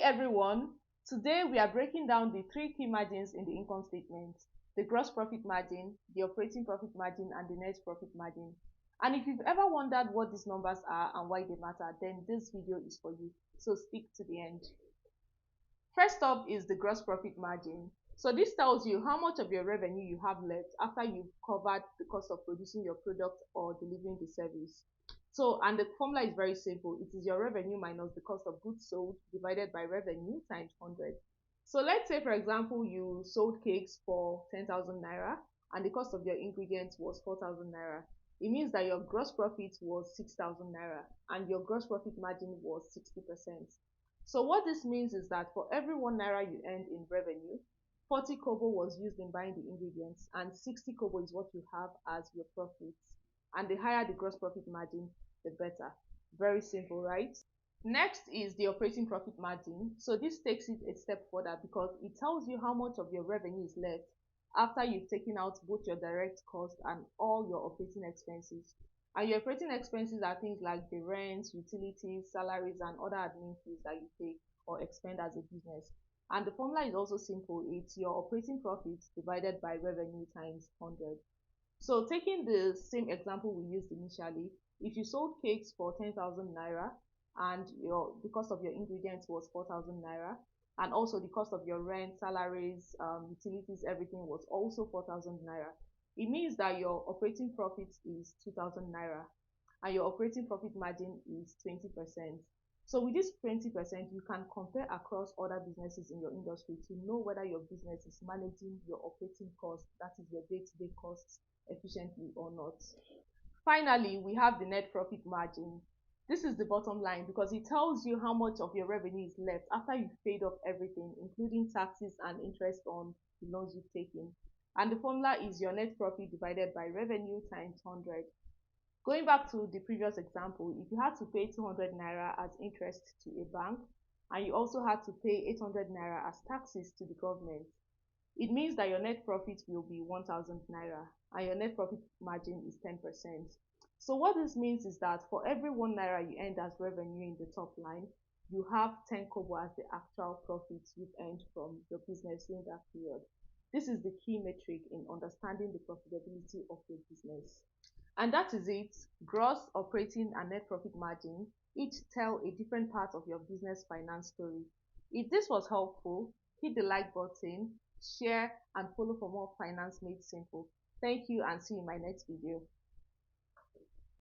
everyone, today we are breaking down the three key margins in the income statement: the gross profit margin, the operating profit margin, and the net profit margin. And if you've ever wondered what these numbers are and why they matter, then this video is for you. So stick to the end. First up is the gross profit margin. So this tells you how much of your revenue you have left after you've covered the cost of producing your product or delivering the service. So, and the formula is very simple. It is your revenue minus the cost of goods sold divided by revenue times 100. So let's say, for example, you sold cakes for 10,000 naira and the cost of your ingredients was 4,000 naira. It means that your gross profit was 6,000 naira and your gross profit margin was 60%. So what this means is that for every 1 naira you earned in revenue, 40 kobo was used in buying the ingredients and 60 kobo is what you have as your profits. And the higher the gross profit margin, the better. Very simple, right? Next is the operating profit margin. So this takes it a step further because it tells you how much of your revenue is left after you've taken out both your direct costs and all your operating expenses. And your operating expenses are things like the rent, utilities, salaries, and other admin fees that you pay or expend as a business. And the formula is also simple. It's your operating profits divided by revenue times 100. So taking the same example we used initially, if you sold cakes for 10,000 naira and the cost of your ingredients was 4,000 naira, and also the cost of your rent, salaries, utilities, everything was also 4,000 naira, it means that your operating profit is 2,000 naira and your operating profit margin is 20%. So with this 20%, you can compare across other businesses in your industry to know whether your business is managing your operating costs, that is your day-to-day costs, efficiently or not. Finally, we have the net profit margin. This is the bottom line because it tells you how much of your revenue is left after you've paid off everything, including taxes and interest on the loans you've taken. And the formula is your net profit divided by revenue times 100. Going back to the previous example, if you had to pay 200 naira as interest to a bank and you also had to pay 800 naira as taxes to the government, it means that your net profit will be 1,000 naira and your net profit margin is 10%. So what this means is that for every 1 naira you earned as revenue in the top line, you have 10 kobo as the actual profits you've earned from your business in that period. This is the key metric in understanding the profitability of your business. And that is it. Gross, operating, and net profit margin each tell a different part of your business finance story. If this was helpful, hit the like button, share, and follow for more finance made simple. Thank you and see you in my next video.